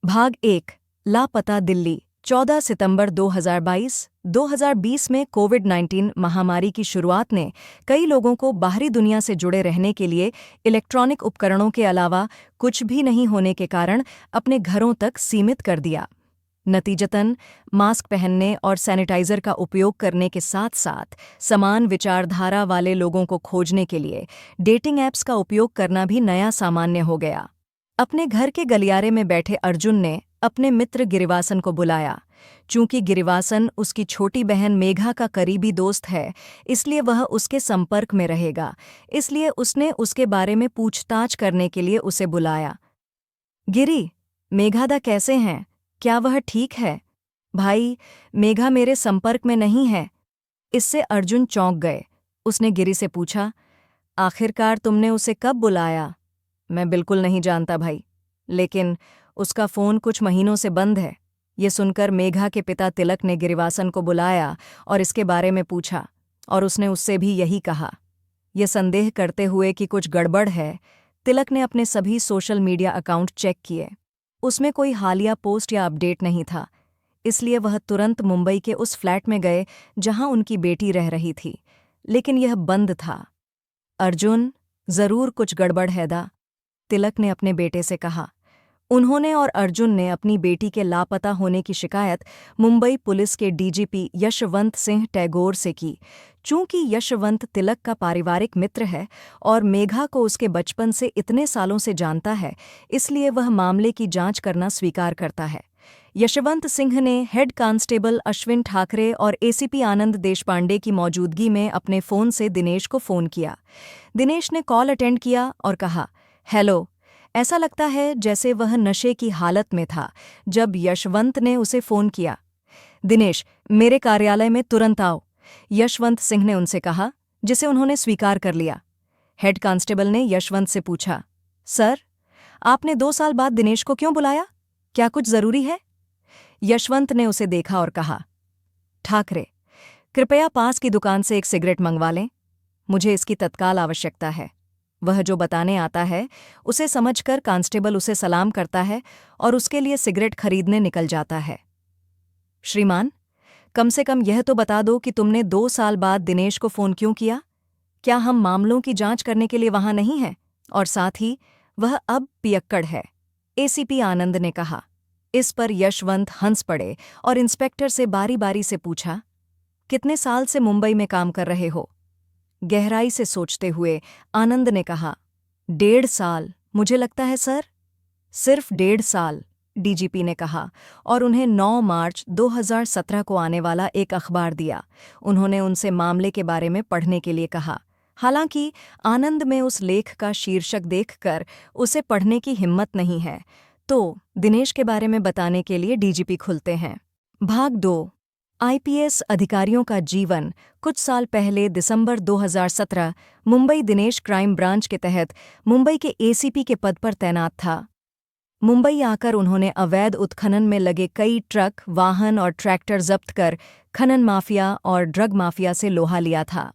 भाग 1 लापता दिल्ली 14 सितंबर 2022 में कोविड-19 महामारी की शुरुआत ने कई लोगों को बाहरी दुनिया से जुड़े रहने के लिए इलेक्ट्रॉनिक उपकरणों के अलावा कुछ भी नहीं होने के कारण अपने घरों तक सीमित कर दिया। नतीजतन मास्क पहनने और सैनिटाइजर का उपयोग करने के साथ-साथ समान विचारधारा वाले लोगों को खोजने के लिए डेटिंग ऐप्स का उपयोग करना भी नया सामान्य हो गया। अपने घर के गलियारे में बैठे अर्जुन ने अपने मित्र गिरिवासन को बुलाया। चूंकि गिरिवासन उसकी छोटी बहन मेघा का करीबी दोस्त है, इसलिए वह उसके संपर्क में रहेगा। इसलिए उसने उसके बारे में पूछताछ करने के लिए उसे बुलाया। गिरी, मेघादा कैसे हैं? क्या वह ठीक है? भाई, मेघा मेरे संपर्क में नहीं है। इससे अर्जुन चौंक गए। उसने गिरी से पूछा, आखिरकार तुमने उसे कब बुलाया? मैं बिल्कुल नहीं जानता भाई, लेकिन उसका फ़ोन कुछ महीनों से बंद है। ये सुनकर मेघा के पिता तिलक ने गिरिवासन को बुलाया और इसके बारे में पूछा, और उसने उससे भी यही कहा। ये संदेह करते हुए कि कुछ गड़बड़ है, तिलक ने अपने सभी सोशल मीडिया अकाउंट चेक किए। उसमें कोई हालिया पोस्ट या अपडेट नहीं था। इसलिए वह तुरंत मुंबई के उस फ्लैट में गए जहां उनकी बेटी रह रही थी, लेकिन यह बंद था। अर्जुन, ज़रूर कुछ गड़बड़ है दा, तिलक ने अपने बेटे से कहा। उन्होंने और अर्जुन ने अपनी बेटी के लापता होने की शिकायत मुंबई पुलिस के डीजीपी यशवंत सिंह टैगोर से की। चूंकि यशवंत तिलक का पारिवारिक मित्र है और मेघा को उसके बचपन से इतने सालों से जानता है, इसलिए वह मामले की जांच करना स्वीकार करता है। यशवंत सिंह ने हेड कांस्टेबल अश्विन ठाकरे और एसीपी आनंद देशपांडे की मौजूदगी में अपने फ़ोन से दिनेश को फ़ोन किया। दिनेश ने कॉल अटेंड किया और कहा, हेलो। ऐसा लगता है जैसे वह नशे की हालत में था जब यशवंत ने उसे फ़ोन किया। दिनेश, मेरे कार्यालय में तुरंत आओ, यशवंत सिंह ने उनसे कहा, जिसे उन्होंने स्वीकार कर लिया। हेड कांस्टेबल ने यशवंत से पूछा, सर, आपने 2 साल बाद दिनेश को क्यों बुलाया? क्या कुछ ज़रूरी है? यशवंत ने उसे देखा और कहा, ठाकरे, कृपया पास की दुकान से एक सिगरेट मंगवा लें। मुझे इसकी तत्काल आवश्यकता है। वह जो बताने आता है उसे समझकर कांस्टेबल उसे सलाम करता है और उसके लिए सिगरेट खरीदने निकल जाता है। श्रीमान, कम से कम यह तो बता दो कि तुमने 2 साल बाद दिनेश को फ़ोन क्यों किया? क्या हम मामलों की जांच करने के लिए वहां नहीं हैं? और साथ ही वह अब पियक्कड़ है, एसीपी आनंद ने कहा। इस पर यशवंत हंस पड़े और इंस्पेक्टर से बारी बारी से पूछा, कितने साल से मुंबई में काम कर रहे हो? गहराई से सोचते हुए आनंद ने कहा, 1.5 साल मुझे लगता है सर। सिर्फ 1.5 साल, डीजीपी ने कहा और उन्हें 9 मार्च 2017 को आने वाला एक अखबार दिया। उन्होंने उनसे मामले के बारे में पढ़ने के लिए कहा। हालांकि आनंद में उस लेख का शीर्षक देखकर उसे पढ़ने की हिम्मत नहीं है, तो दिनेश के बारे में बताने के लिए डीजीपी खुलते हैं। भाग 2 आईपीएस अधिकारियों का जीवन। कुछ साल पहले दिसंबर 2017 मुंबई दिनेश क्राइम ब्रांच के तहत मुंबई के एसीपी के पद पर तैनात था। मुंबई आकर उन्होंने अवैध उत्खनन में लगे कई ट्रक, वाहन और ट्रैक्टर जब्त कर खनन माफिया और ड्रग माफिया से लोहा लिया था।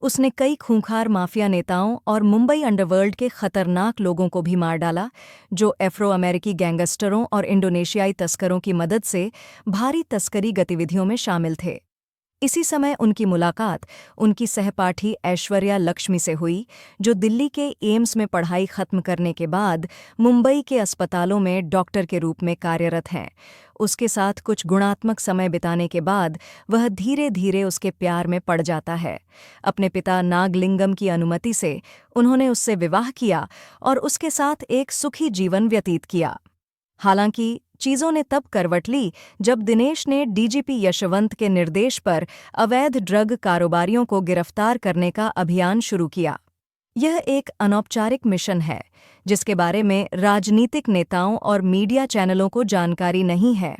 उसने कई खूंखार माफिया नेताओं और मुंबई अंडरवर्ल्ड के खतरनाक लोगों को भी मार डाला, जो अफ्रो अमेरिकी गैंगस्टरों और इंडोनेशियाई तस्करों की मदद से भारी तस्करी गतिविधियों में शामिल थे। इसी समय उनकी मुलाकात उनकी सहपाठी ऐश्वर्या लक्ष्मी से हुई, जो दिल्ली के एम्स में पढ़ाई खत्म करने के बाद मुंबई के अस्पतालों में डॉक्टर के रूप में कार्यरत हैं। उसके साथ कुछ गुणात्मक समय बिताने के बाद वह धीरे धीरे उसके प्यार में पड़ जाता है। अपने पिता नागलिंगम की अनुमति से उन्होंने उससे विवाह किया और उसके साथ एक सुखी जीवन व्यतीत किया। हालांकि चीज़ों ने तब करवट ली जब दिनेश ने डीजीपी यशवंत के निर्देश पर अवैध ड्रग कारोबारियों को गिरफ्तार करने का अभियान शुरू किया। यह एक अनौपचारिक मिशन है जिसके बारे में राजनीतिक नेताओं और मीडिया चैनलों को जानकारी नहीं है।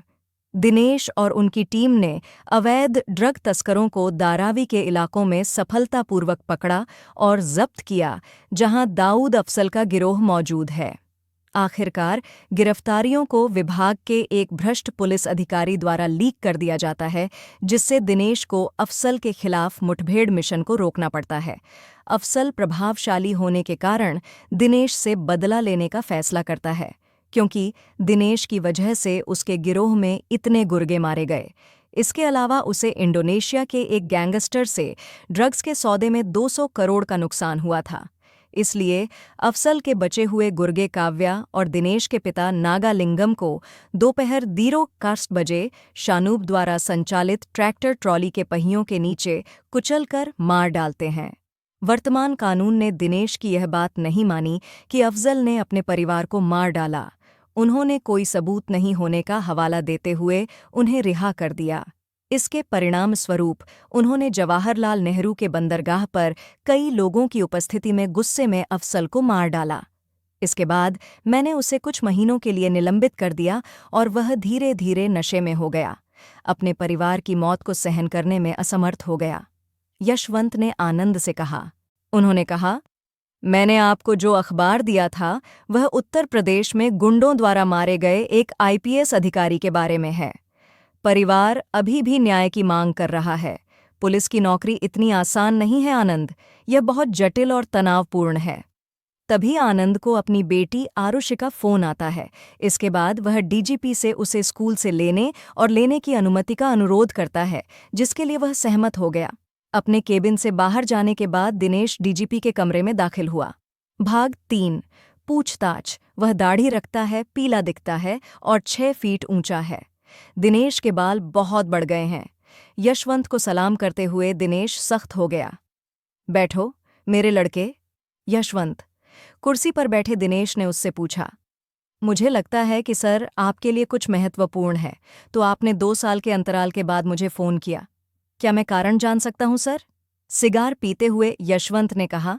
दिनेश और उनकी टीम ने अवैध ड्रग तस्करों को धारावी के इलाकों में सफलतापूर्वक पकड़ा और जब्त किया, जहां दाऊद अफजल का गिरोह मौजूद है। आखिरकार गिरफ्तारियों को विभाग के एक भ्रष्ट पुलिस अधिकारी द्वारा लीक कर दिया जाता है, जिससे दिनेश को अफसल के खिलाफ मुठभेड़ मिशन को रोकना पड़ता है। अफसल प्रभावशाली होने के कारण दिनेश से बदला लेने का फैसला करता है, क्योंकि दिनेश की वजह से उसके गिरोह में इतने गुर्गे मारे गए। इसके अलावा उसे इंडोनेशिया के एक गैंगस्टर से ड्रग्स के सौदे में 200 करोड़ का नुकसान हुआ था। इसलिए अफसल के बचे हुए गुर्गे काव्या और दिनेश के पिता नागालिंगम को दोपहर 12:00 शानूब द्वारा संचालित ट्रैक्टर ट्रॉली के पहियों के नीचे कुचलकर मार डालते हैं। वर्तमान कानून ने दिनेश की यह बात नहीं मानी कि अफजल ने अपने परिवार को मार डाला। उन्होंने कोई सबूत नहीं होने का हवाला देते हुए उन्हें रिहा कर दिया। इसके परिणाम स्वरूप उन्होंने जवाहरलाल नेहरू के बंदरगाह पर कई लोगों की उपस्थिति में गुस्से में अफसल को मार डाला। इसके बाद मैंने उसे कुछ महीनों के लिए निलंबित कर दिया और वह धीरे धीरे नशे में हो गया। अपने परिवार की मौत को सहन करने में असमर्थ हो गया। यशवंत ने आनंद से कहा। उन्होंने कहा, मैंने आपको जो अखबार दिया था वह उत्तर प्रदेश में गुंडों द्वारा मारे गए एक आईपीएस अधिकारी के बारे में है। परिवार अभी भी न्याय की मांग कर रहा है। पुलिस की नौकरी इतनी आसान नहीं है आनंद, यह बहुत जटिल और तनावपूर्ण है। तभी आनंद को अपनी बेटी आरुषि का फोन आता है। इसके बाद वह डीजीपी से उसे स्कूल से लेने की अनुमति का अनुरोध करता है, जिसके लिए वह सहमत हो गया। अपने केबिन से बाहर जाने के बाद दिनेश डीजीपी के कमरे में दाखिल हुआ। भाग 3। पूछताछ। वह दाढ़ी रखता है, पीला दिखता है और 6 फीट ऊंचा है। दिनेश के बाल बहुत बढ़ गए हैं। यशवंत को सलाम करते हुए दिनेश सख्त हो गया। बैठो मेरे लड़के। यशवंत। कुर्सी पर बैठे दिनेश ने उससे पूछा, मुझे लगता है कि सर आपके लिए कुछ महत्वपूर्ण है, तो आपने 2 साल के अंतराल के बाद मुझे फ़ोन किया। क्या मैं कारण जान सकता हूं सर? सिगार पीते हुए यशवंत ने कहा,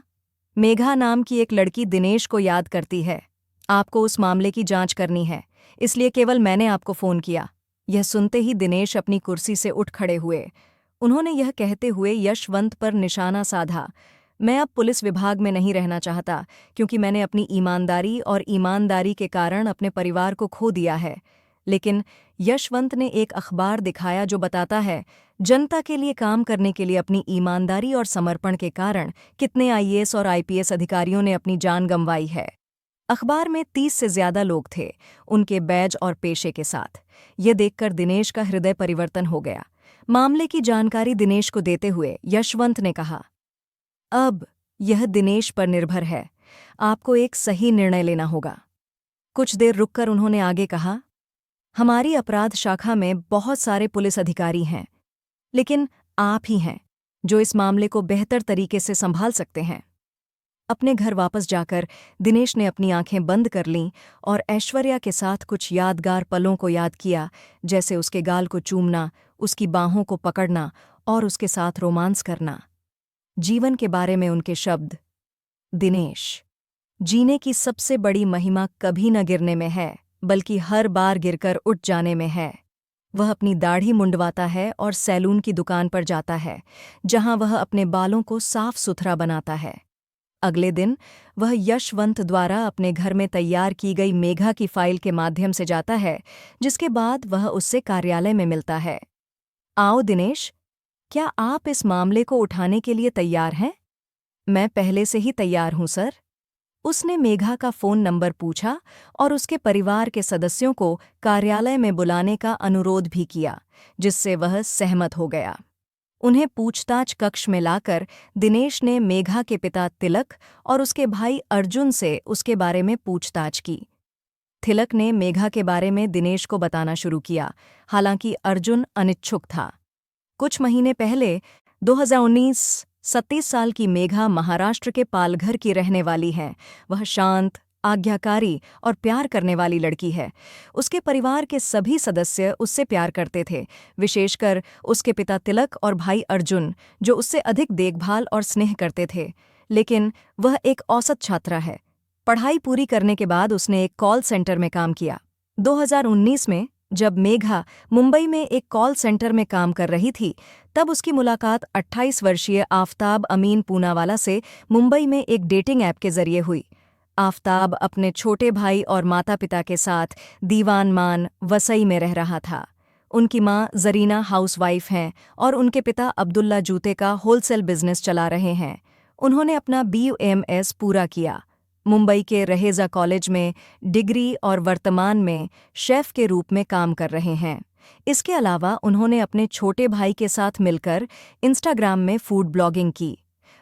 मेघा नाम की एक लड़की दिनेश को याद करती है। आपको उस मामले की जांच करनी है, इसलिए केवल मैंने आपको फ़ोन किया। यह सुनते ही दिनेश अपनी कुर्सी से उठ खड़े हुए। उन्होंने यह कहते हुए यशवंत पर निशाना साधा, मैं अब पुलिस विभाग में नहीं रहना चाहता, क्योंकि मैंने अपनी ईमानदारी के कारण अपने परिवार को खो दिया है। लेकिन यशवंत ने एक अखबार दिखाया जो बताता है जनता के लिए काम करने के लिए अपनी ईमानदारी और समर्पण के कारण कितने आईएएस और आईपीएस अधिकारियों ने अपनी जान गंवाई है। अखबार में 30 से ज्यादा लोग थे, उनके बैज और पेशे के साथ। यह देखकर दिनेश का हृदय परिवर्तन हो गया। मामले की जानकारी दिनेश को देते हुए यशवंत ने कहा, अब यह दिनेश पर निर्भर है, आपको एक सही निर्णय लेना होगा। कुछ देर रुककर उन्होंने आगे कहा, हमारी अपराध शाखा में बहुत सारे पुलिस अधिकारी हैं, लेकिन आप ही हैं जो इस मामले को बेहतर तरीके से संभाल सकते हैं। अपने घर वापस जाकर दिनेश ने अपनी आंखें बंद कर लीं और ऐश्वर्या के साथ कुछ यादगार पलों को याद किया, जैसे उसके गाल को चूमना, उसकी बाहों को पकड़ना और उसके साथ रोमांस करना। जीवन के बारे में उनके शब्द, दिनेश, जीने की सबसे बड़ी महिमा कभी न गिरने में है, बल्कि हर बार गिरकर उठ जाने में है। वह अपनी दाढ़ी मुंडवाता है और सैलून की दुकान पर जाता है, जहां वह अपने बालों को साफ सुथरा बनाता है। अगले दिन वह यशवंत द्वारा अपने घर में तैयार की गई मेघा की फाइल के माध्यम से जाता है, जिसके बाद वह उससे कार्यालय में मिलता है। आओ दिनेश, क्या आप इस मामले को उठाने के लिए तैयार हैं? मैं पहले से ही तैयार हूं सर। उसने मेघा का फ़ोन नंबर पूछा और उसके परिवार के सदस्यों को कार्यालय में बुलाने का अनुरोध भी किया, जिससे वह सहमत हो गया। उन्हें पूछताछ कक्ष में लाकर दिनेश ने मेघा के पिता तिलक और उसके भाई अर्जुन से उसके बारे में पूछताछ की। तिलक ने मेघा के बारे में दिनेश को बताना शुरू किया, हालांकि अर्जुन अनिच्छुक था। कुछ महीने पहले 2019 37 साल की मेघा महाराष्ट्र के पालघर की रहने वाली है। वह शांत, आज्ञाकारी और प्यार करने वाली लड़की है। उसके परिवार के सभी सदस्य उससे प्यार करते थे, विशेषकर उसके पिता तिलक और भाई अर्जुन, जो उससे अधिक देखभाल और स्नेह करते थे। लेकिन वह एक औसत छात्रा है। पढ़ाई पूरी करने के बाद उसने एक कॉल सेंटर में काम किया। 2019 में जब मेघा मुंबई में एक कॉल सेंटर में काम कर रही थी, तब उसकी मुलाकात 28 वर्षीय आफताब अमीन पूनावाला से मुंबई में एक डेटिंग ऐप के जरिए हुई। आफताब अपने छोटे भाई और माता पिता के साथ दीवान मान वसई में रह रहा था। उनकी मां जरीना हाउसवाइफ हैं और उनके पिता अब्दुल्ला जूते का होलसेल बिजनेस चला रहे हैं। उन्होंने अपना BUMS पूरा किया। मुंबई के रहेजा कॉलेज में डिग्री और वर्तमान में शेफ के रूप में काम कर रहे हैं। इसके अलावा उन्होंने अपने छोटे भाई के साथ मिलकर इंस्टाग्राम में फूड ब्लॉगिंग की।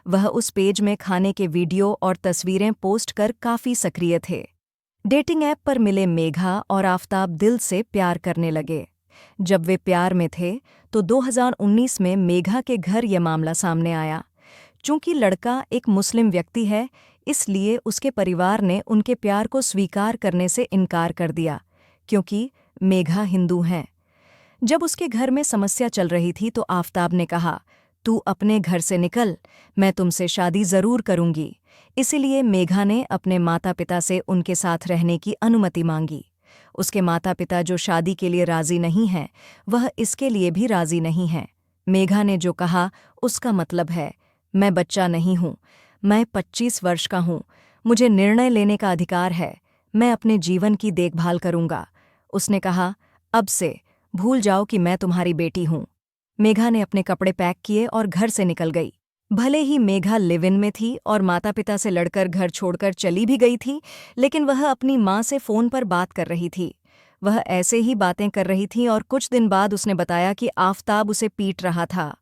वह उस पेज में खाने के वीडियो और तस्वीरें पोस्ट कर काफ़ी सक्रिय थे। डेटिंग ऐप पर मिले मेघा और आफताब दिल से प्यार करने लगे। जब वे प्यार में थे तो 2019 में मेघा के घर यह मामला सामने आया। चूंकि लड़का एक मुस्लिम व्यक्ति है, इसलिए उसके परिवार ने उनके प्यार को स्वीकार करने से इनकार कर दिया, क्योंकि मेघा हिंदू हैं। जब उसके घर में समस्या चल रही थी तो आफताब ने कहा, तू अपने घर से निकल, मैं तुमसे शादी ज़रूर करूंगी। इसीलिए मेघा ने अपने माता पिता से उनके साथ रहने की अनुमति मांगी। उसके माता पिता जो शादी के लिए राज़ी नहीं हैं, वह इसके लिए भी राज़ी नहीं हैं। मेघा ने जो कहा उसका मतलब है, मैं बच्चा नहीं हूँ, मैं 25 वर्ष का हूँ, मुझे निर्णय लेने का अधिकार है, मैं अपने जीवन की देखभाल करूँगा। उसने कहा, अब से भूल जाओ कि मैं तुम्हारी बेटी हूँ। मेघा ने अपने कपड़े पैक किए और घर से निकल गई। भले ही मेघा लिव इन में थी और माता पिता से लड़कर घर छोड़कर चली भी गई थी, लेकिन वह अपनी माँ से फ़ोन पर बात कर रही थी। वह ऐसे ही बातें कर रही थी और कुछ दिन बाद उसने बताया कि आफताब उसे पीट रहा था।